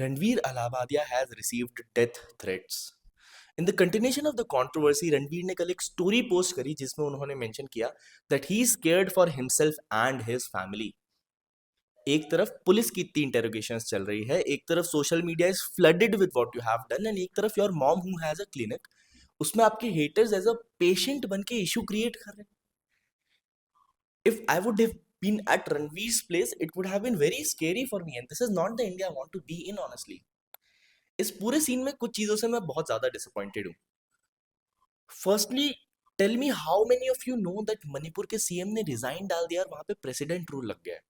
Ranveer Alabadia has received death threats. In the continuation of the controversy, Ranveer ने कल एक story post करी जिसमें उन्होंने मेंशन किया that he is scared for himself and his family. एक तरफ पुलिस की इतनी इंटेरोगेशंस चल रही है, एक तरफ social media is flooded with what you have done, and एक तरफ your mom who has a clinic, उसमें आपके हेटर्स एज अ पेशेंट बन के इशू क्रिएट कर रहे हैं. If I would have been at Ranveer's place, it would have been very scary for me, and this is not the India I want to be in, honestly. इस पूरे scene में कुछ चीजों से मैं बहुत ज्यादा डिसअपॉइंटेड हूँ. Firstly, tell me how many of you know that Manipur के सीएम ने रिजाइन डाल दिया और वहां पे प्रेसिडेंट रूल लग गया है.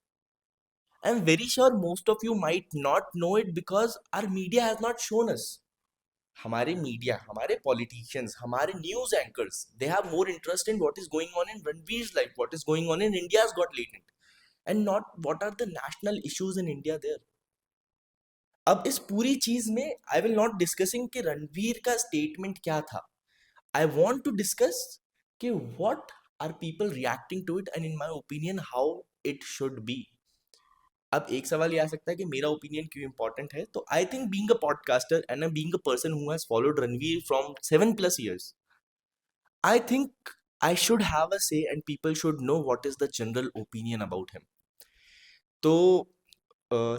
I am very sure most of you might not know it because our media has not shown us. हमारे मीडिया, हमारे पॉलिटिशियंस, हमारे news anchors, they have more interest in what is going on in Ranveer's life, what is going on in India's Got Latent, and not what are the national issues in India there. अब इस पूरी चीज में I will not discussing कि रणवीर का statement क्या था. I want to discuss कि what are people reacting to it, and in my opinion how it should be. अब एक सवाल ये आ सकता है कि मेरा ओपिनियन क्यों इंपॉर्टेंट है. तो I think being a podcaster and being a person who has followed Ranveer from 7+ years, I think I should have a say and people should know what is the general opinion about him. So,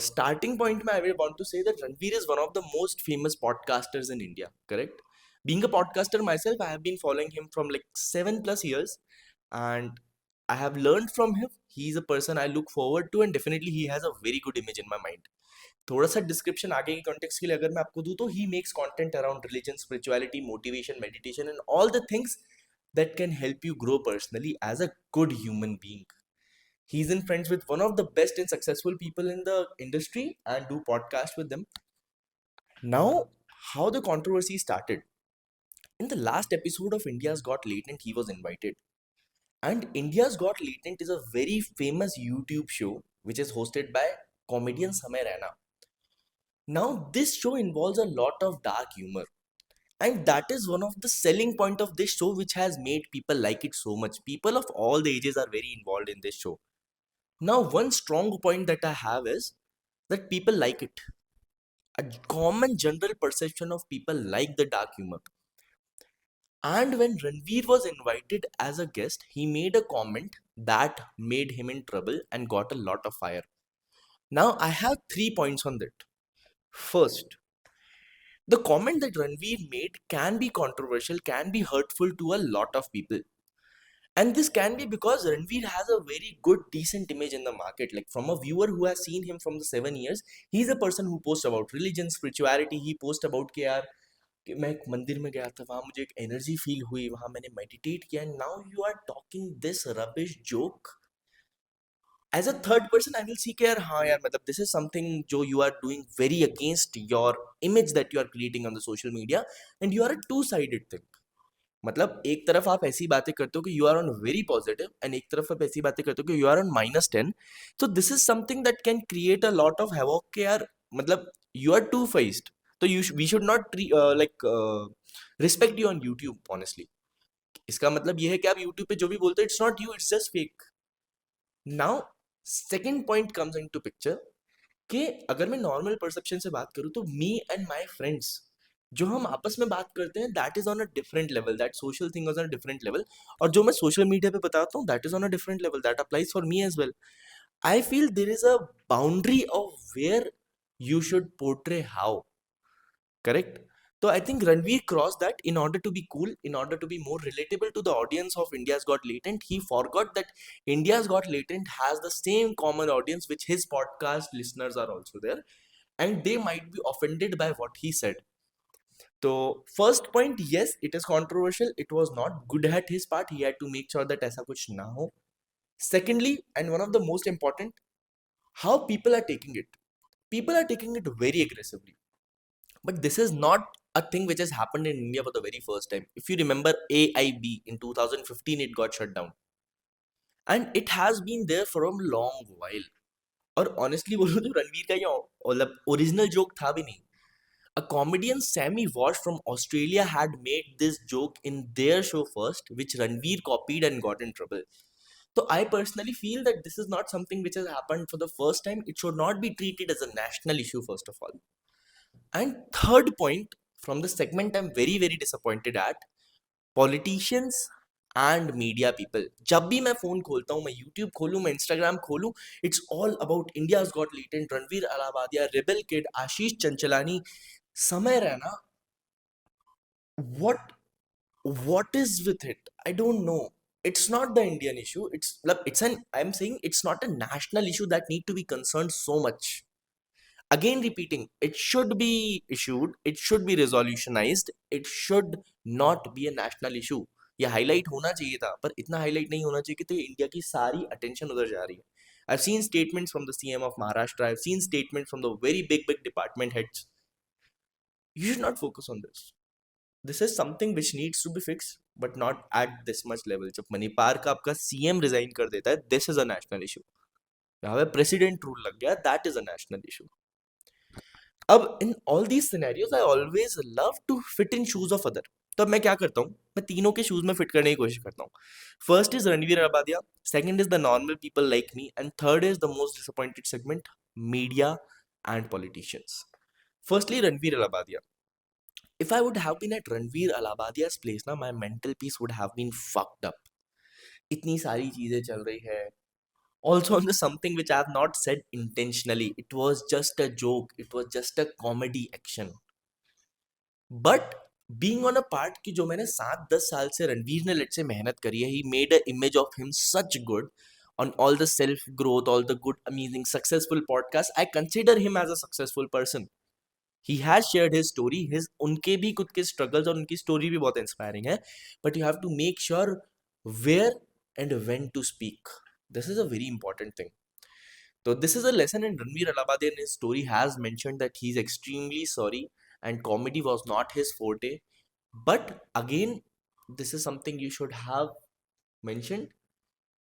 starting point, I will want to say that Ranveer is one of the most famous podcasters in India, correct? Being a podcaster myself, I have been following him from like 7+ years, and I have learned from him. He is a person I look forward to, and definitely he has a very good image in my mind. थोड़ा सा description आगे के context के लिए अगर मैं आपको दूं तो he makes content around religion, spirituality, motivation, meditation and all the things that can help you grow personally as a good human being. He's in friends with one of the best and successful people in the industry and do podcasts with them. Now, how the controversy started. In the last episode of India's Got Latent, he was invited. And India's Got Latent is a very famous YouTube show which is hosted by comedian Samay Raina. Now, this show involves a lot of dark humor. And that is one of the selling point of this show which has made people like it so much. People of all the ages are very involved in this show. Now, one strong point that I have is that people like it. A common general perception of people like the dark humor. And when Ranveer was invited as a guest, he made a comment that made him in trouble and got a lot of fire. Now, I have 3 points on that. First, the comment that Ranveer made can be controversial, can be hurtful to a lot of people. And this can be because Ranveer has a very good, decent image in the market. Like from a viewer who has seen him from the 7 years, he's a person who posts about religion, spirituality. He posts about कि यार कि मैं एक मंदिर में गया था, वहाँ मुझे एक एनर्जी फील हुई, वहाँ मैंने मेडिटेट किया. Now you are talking this rubbish joke. As a third person I will see कि यार हाँ यार, मतलब दिस इज समथिंग जो you are doing very against your image that you are creating on the social media, and you are a two sided thing. मतलब एक तरफ आप ऐसी बातें करते हो कि you are on very positive, and एक तरफ आप ऐसी बातें करते हो कि यू आर ऑन -10. तो this is something that can create a lot of havoc के यार, मतलब यू आर टू फेस्ड. तो we should not like respect you on YouTube honestly. इसका मतलब ये है कि आप यूट्यूब पे जो भी बोलते हो, it's not you, it's just fake. Now second point comes in to picture कि अगर मैं नॉर्मल परसेप्शन से बात करूँ तो मी एंड माई फ्रेंड्स जो हम आपस में बात करते हैं, that is on a different level, that social thing is on a different level. और जो मैं सोशल मीडिया पे बताता हूँ, that is on a different level, that applies for me as well. I feel there is a boundary of where you should portray how, correct? So I think Ranveer crossed that in order to be cool, in order to be more relatable to the audience of India's Got Latent. He forgot that India's Got Latent has the same common audience which his podcast listeners are also there, and they might be offended by what he said. So first point, yes, it is controversial. It was not good at his part. He had to make sure that ऐसा कुछ ना हो. Secondly, and one of the most important, how people are taking it. People are taking it very aggressively. But this is not a thing which has happened in India for the very first time. If you remember AIB in 2015, it got shut down. And it has been there for a long while. और honestly बोलूँ तो रणवीर का ये मतलब original joke था भी नहीं. A comedian Sammy Wash from Australia had made this joke in their show first, which Ranveer copied and got in trouble. So I personally feel that this is not something which has happened for the first time. It should not be treated as a national issue, first of all. And third point from the segment I'm very very disappointed at, politicians and media people. जब भी मैं phone खोलता हूँ, मैं YouTube खोलूँ, मैं Instagram खोलूँ, it's all about India's Got Latent, Ranveer Allahbadia, rebel kid, Ashish Chanchlani, Samay Raina. what what is with it? I don't know. It's not the Indian issue. It's an I'm saying it's not a national issue that need to be concerned so much. Again repeating, it should be issued, it should be resolutionized, it should not be a national issue. ये highlight होना चाहिए था, पर इतना highlight नहीं होना चाहिए कि तो इंडिया की सारी अटेंशन उधर जा रही है. I've seen statements from the CM of Maharashtra. I've seen statements from the very big department heads. You should not focus on this. This is something which needs to be fixed, but not at this much level. जब मणिपाल का आपका CM resign कर देता है, this is a national issue. यहाँ पे president rule लग गया, that is a national issue. अब in all these scenarios I always love to fit in shoes of other. तो अब मैं क्या करता हूँ, मैं तीनों के शूज में फिट करने की कोशिश करता हूँ. First is Ranveer Allahbadia, second is the normal people like me, and third is the most disappointed segment, media and politicians. Firstly Ranveer Allahbadia. If I would have been at Ranveer Alabadia's place ना, my mental peace would have been fucked up. इतनी सारी चीजें चल रही है. Also on the something which I have not said intentionally. It was just a joke. It was just a comedy action. But being on a part कि जो मैंने 7-10 साल से रणवीर ने लेट से मेहनत करी है, he made a image of him such good on all the self growth, all the good, amazing, successful podcasts. I consider him as a successful person. He has shared his story. His उनके भी खुद के struggles और उनकी story भी बहुत inspiring है. But you have to make sure where and when to speak. This is a very important thing. So this is a lesson, and Ranveer Alabadi in his story has mentioned that he's extremely sorry and comedy was not his forte. But again, this is something you should have mentioned.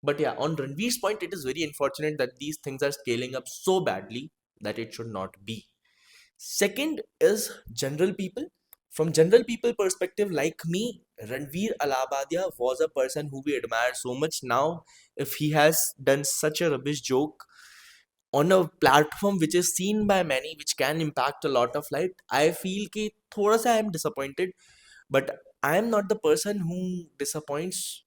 But yeah, on Ranveer's point, it is very unfortunate that these things are scaling up so badly that it should not be. Second is general people. From general people perspective, like me, Ranveer Alabadia was a person who we admire so much. Now, if he has done such a rubbish joke on a platform which is seen by many, which can impact a lot of life, I feel कि थोड़ा सा I am disappointed, but I am not the person who disappoints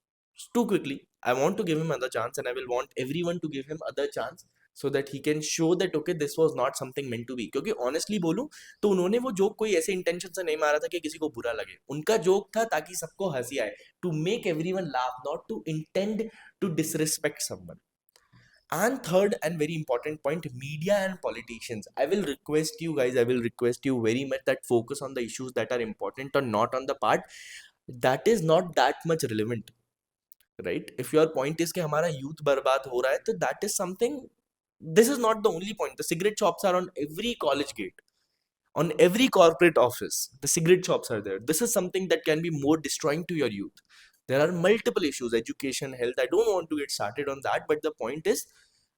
too quickly. I want to give him another chance, and I will want everyone to give him other chance so that he can show that okay, this was not something meant to be. क्योंकि honestly बोलूं तो उन्होंने वो joke कोई ऐसे intention से नहीं मारा था कि किसी को बुरा लगे. उनका जोक था ताकि सबको हंसी आए, to make everyone laugh, not to intend to disrespect someone. And third and very important point, media and politicians. I will request you guys, I will request you very much that focus on the issues that are important or not on the part that is not that much relevant. Right? If your point is कि हमारा youth बर्बाद हो रहा है, तो that is something, this is not the only point. The cigarette shops are on every college gate, on every corporate office. The cigarette shops are there. This is something that can be more destroying to your youth. There are multiple issues, education, health. I don't want to get started on that, but the point is,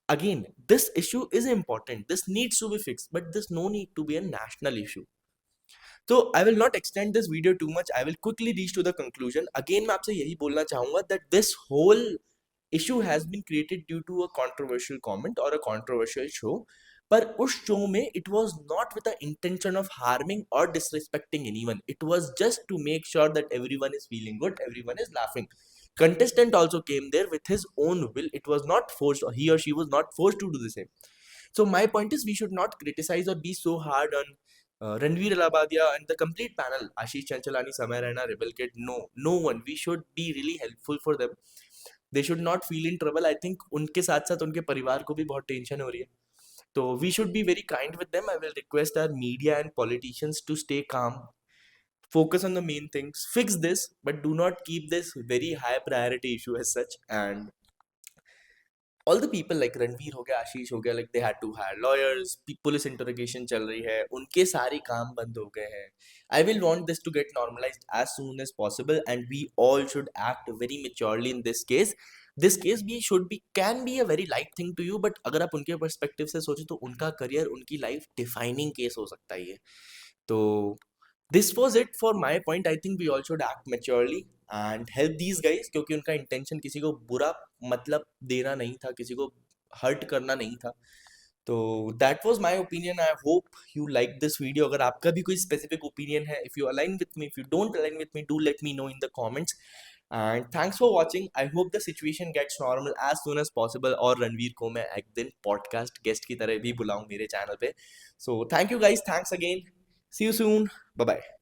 again, this issue is important. This needs to be fixed, but this no need to be a national issue. So I will not extend this video too much. I will quickly reach to the conclusion. Again, मैं आपसे यही बोलना चाहूँगा that this whole issue has been created due to a controversial comment or a controversial show. पर उस show में it was not with the intention of harming or disrespecting anyone. It was just to make sure that everyone is feeling good, everyone is laughing. Contestant also came there with his own will. It was not forced, or he or she was not forced to do the same. So my point is, we should not criticize or be so hard on Ranveer Alabadia and the complete panel, Ashish Chanchalani, Samay Raina, Rebel Kid. No, no one. We should be really helpful for them. They should not feel in trouble. I think उनके साथ साथ उनके परिवार को भी बहुत tension हो रही है. So we should be very kind with them. I will request our media and politicians to stay calm, focus on the main things, fix this, but do not keep this very high priority issue as such. And all the people like Ranveer हो गया, आशीष हो गया, like they had to hire lawyers, police interrogation चल रही है, उनके सारे काम बंद हो गए हैं. I will want this to get normalized as soon as possible, and we all should act very maturely in this case. This case भी should be, can be a very light thing to you, but अगर आप उनके perspective से सोचो तो उनका career, उनकी life defining case हो सकता है ये. तो this was it for my point. I think we all should act maturely and help these guys, क्योंकि उनका intention किसी को बुरा मतलब देना नहीं था, किसी को hurt करना नहीं था. तो that was my opinion. I hope you like this video. अगर आपका भी कोई स्पेसिफिक ओपिनियन है, if you align with me, if you don't align with me, do let me know in the comments. And thanks for watching. I hope the situation gets normal as soon as possible, और रणवीर को मैं एक दिन podcast guest की तरह भी बुलाऊं मेरे channel पे. So thank you guys, thanks again. See you soon. Bye bye.